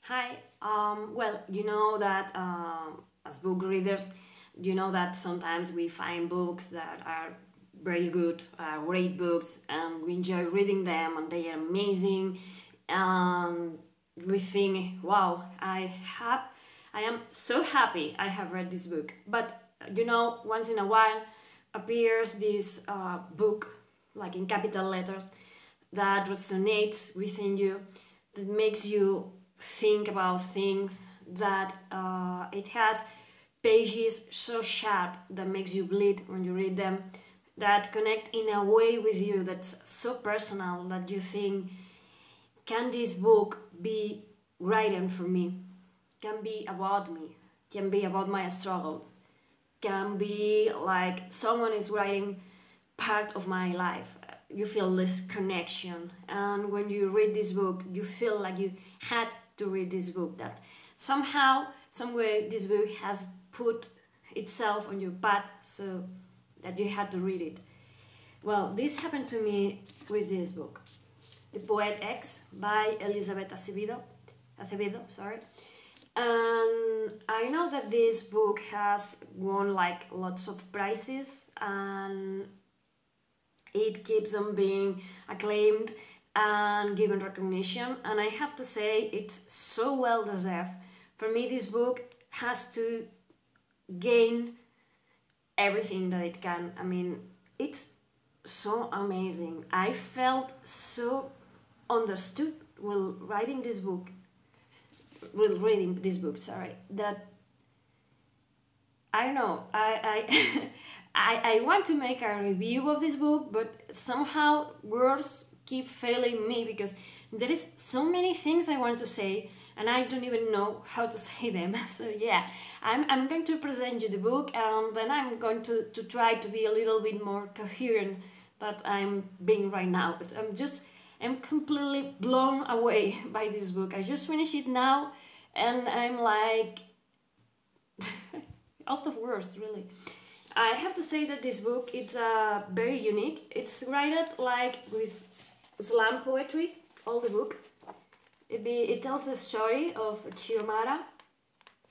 Hi. Well, you know that as book readers, you know that sometimes we find books that are very good, great books, and we enjoy reading them, and they are amazing. And we think, wow, I am so happy I have read this book. But once in a while appears this book, like in capital letters, that resonates within you, that makes you think about things, that it has pages so sharp that makes you bleed when you read them, that connect in a way with you that's so personal that you think, can this book be written for me? Can be about me? Can be about my struggles? Can be like someone is writing part of my life. You feel this connection, and when you read this book you feel like you had to read this book, that somehow some way this book has put itself on your path so that you had to read it. Well, this happened to me with this book, The Poet X by Elizabeth Acevedo, sorry. And I know that this book has won like lots of prizes, and it keeps on being acclaimed and given recognition, and I have to say it's so well deserved. For me, this book has to gain everything that it can. I mean, it's so amazing. I felt so understood while writing this book, while reading this book, sorry, that I don't know. I want to make a review of this book, but somehow words keep failing me because there is so many things I want to say, and I don't even know how to say them. So yeah, I'm going to present you the book, and then I'm going to try to be a little bit more coherent that I'm being right now. But I'm completely blown away by this book. I just finished it now, and I'm like out of words, really. I have to say that this book it's very unique. It's written like with slam poetry. All the book. It tells the story of Xiomara,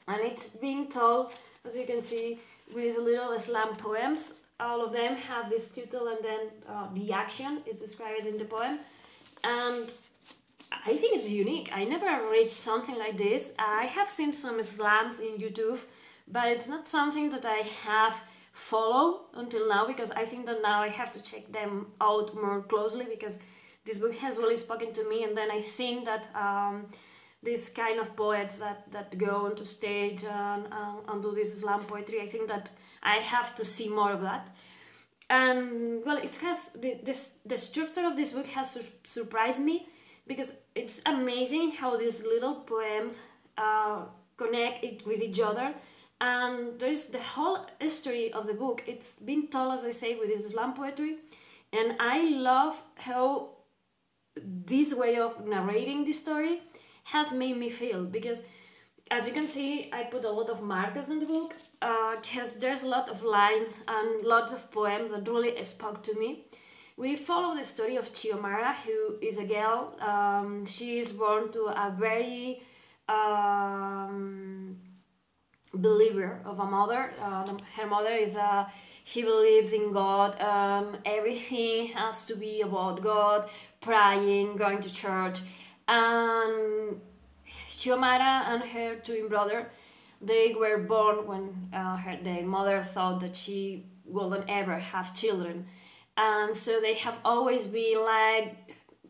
and it's being told, as you can see, with little slam poems. All of them have this title, and then the action is described in the poem. And I think it's unique. I never read something like this. I have seen some slams in YouTube, but it's not something that I have followed until now, because I think that now I have to check them out more closely, because this book has really spoken to me. And then I think that this kind of poets that go onto stage and do this slam poetry, I think that I have to see more of that. And well, it has the structure of this book has surprised me, because it's amazing how these little poems connect it with each other. And there's the whole history of the book. It's been told, as I say, with this slam poetry, and I love how this way of narrating the story has made me feel, because as you can see, I put a lot of markers in the book, because there's a lot of lines and lots of poems that really spoke to me. We follow the story of Xiomara, who is a girl. She is born to a very believer of a mother. Her mother is he believes in God. Everything has to be about God, praying, going to church. And Xiomara and her twin brother, they were born when their mother thought that she wouldn't ever have children, and so they have always been like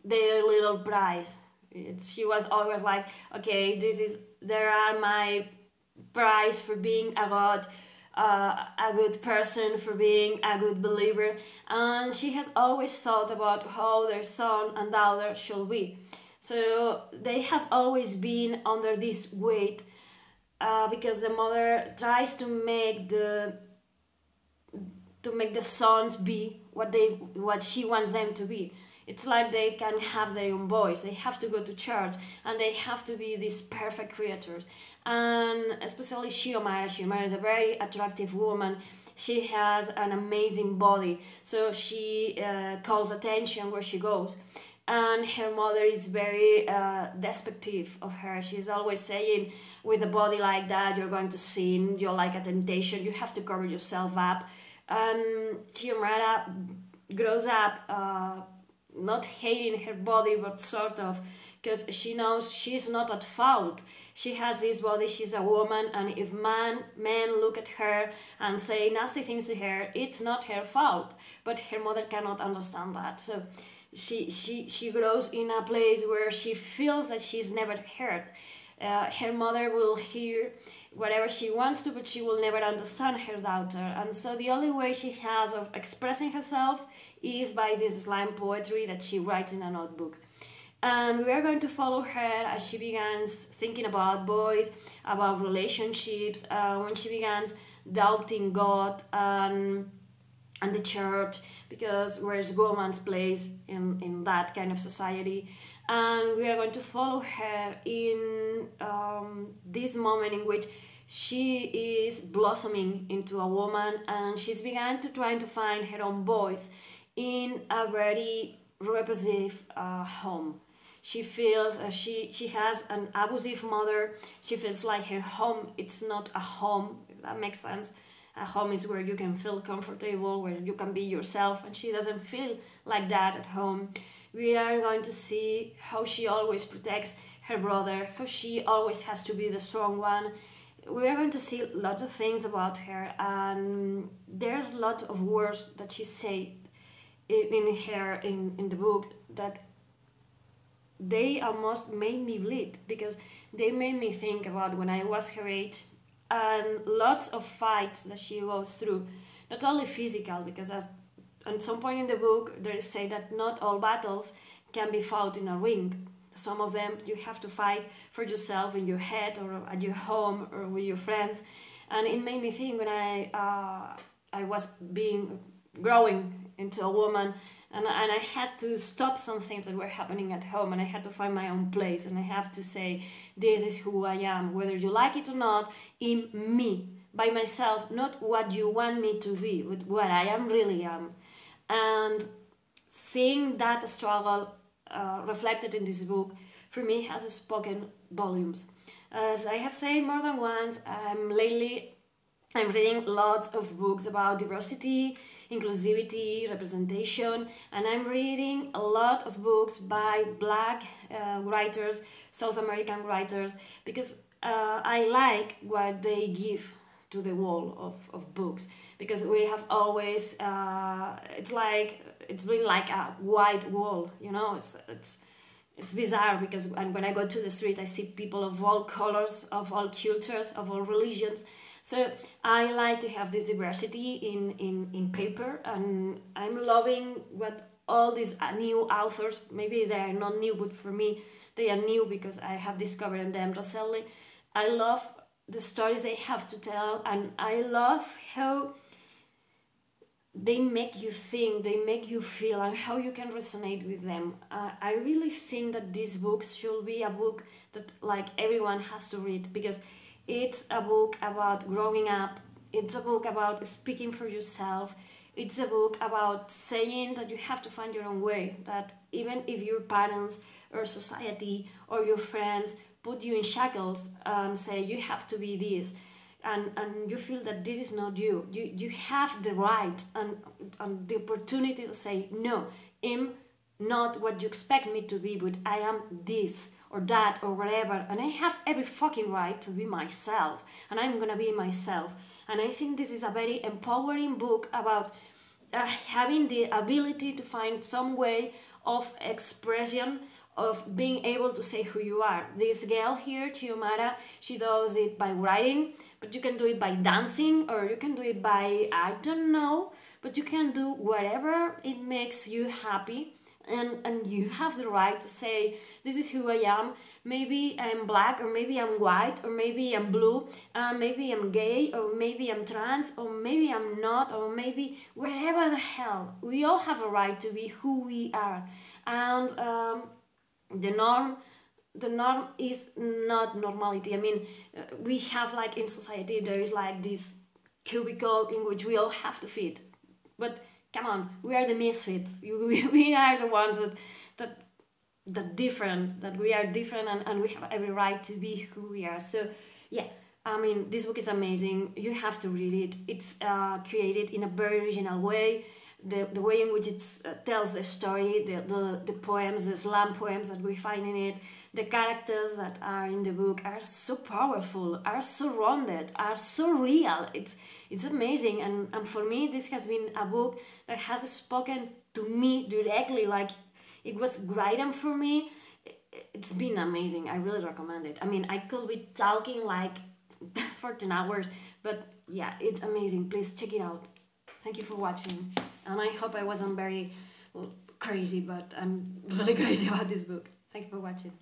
their little prize. She was always like, okay, there are my prize for being a good person, for being a good believer. And she has always thought about how their son and daughter should be. So they have always been under this weight, because the mother tries to make the sons be what she wants them to be. It's like they can have their own voice. They have to go to church, and they have to be these perfect creatures. And especially Xiomara. Xiomara is a very attractive woman. She has an amazing body, so she calls attention where she goes. and her mother is very despective of her. She's always saying, with a body like that, you're going to sin, you're like a temptation, you have to cover yourself up. And Xiomara grows up not hating her body, but sort of, because she knows she's not at fault. She has this body, she's a woman, and if men look at her and say nasty things to her, it's not her fault. But her mother cannot understand that. So she grows in a place where she feels that she's never heard. Her mother will hear whatever she wants to, but she will never understand her daughter. And so the only way she has of expressing herself is by this slam poetry that she writes in a notebook. And we are going to follow her as she begins thinking about boys, about relationships, when she begins doubting God and the church, because where's woman's place in that kind of society. And we are going to follow her in this moment in which she is blossoming into a woman, and she's began to trying to find her own voice in a very repressive home. She feels she has an abusive mother. She feels like her home, it's not a home, if that makes sense. A home is where you can feel comfortable, where you can be yourself, and she doesn't feel like that at home. We are going to see how she always protects her brother, how she always has to be the strong one. We are going to see lots of things about her, and there's lots of words that she said in the book that they almost made me bleed, because they made me think about when I was her age, and lots of fights that she goes through, not only physical, because at some point in the book there is say that not all battles can be fought in a ring. Some of them you have to fight for yourself in your head or at your home or with your friends. And it made me think when I was growing into a woman, and I had to stop some things that were happening at home, and I had to find my own place, and I have to say, this is who I am, whether you like it or not, in me, by myself, not what you want me to be, but what I am really am. And seeing that struggle reflected in this book, for me, has spoken volumes. As I have said more than once, lately I'm reading lots of books about diversity, inclusivity, representation, and I'm reading a lot of books by Black writers, South American writers, because I like what they give to the wall of books, because we have always it's been like a white wall, you know. It's bizarre, because when I go to the street I see people of all colors, of all cultures, of all religions. So I like to have this diversity in paper, and I'm loving what all these new authors, maybe they are not new, but for me they are new because I have discovered them recently. I love the stories they have to tell, and I love how they make you think, they make you feel, and how you can resonate with them. I really think that these books should be a book that like everyone has to read, because it's a book about growing up, it's a book about speaking for yourself, it's a book about saying that you have to find your own way, that even if your parents or society or your friends put you in shackles and say you have to be this, and you feel that this is not you have the right and the opportunity to say, no, I'm not what you expect me to be, but I am this or that or whatever, and I have every fucking right to be myself, and I'm gonna be myself. And I think this is a very empowering book about having the ability to find some way of expression, of being able to say who you are. This girl here, Xiomara, she does it by writing, but you can do it by dancing, or you can do it by, I don't know, but you can do whatever it makes you happy. And you have the right to say, this is who I am. Maybe I'm black, or maybe I'm white, or maybe I'm blue, maybe I'm gay, or maybe I'm trans, or maybe I'm not, or maybe wherever the hell. We all have a right to be who we are. And the norm is not normality. I mean, we have, like, in society there is like this cubicle in which we all have to fit, but come on, we are the misfits. We are the ones that that different, that we are different, and we have every right to be who we are. So yeah, I mean, this book is amazing. You have to read it. It's created in a very original way. The way in which it tells the story, the poems, the slam poems that we find in it, the characters that are in the book are so powerful, are so rounded, are so real. It's amazing, and for me, this has been a book that has spoken to me directly. Like, it was written for me. It's been amazing. I really recommend it. I mean, I could be talking like 14 hours, but yeah, it's amazing. Please check it out. Thank you for watching, and I hope I wasn't very crazy, but I'm really crazy about this book. Thank you for watching.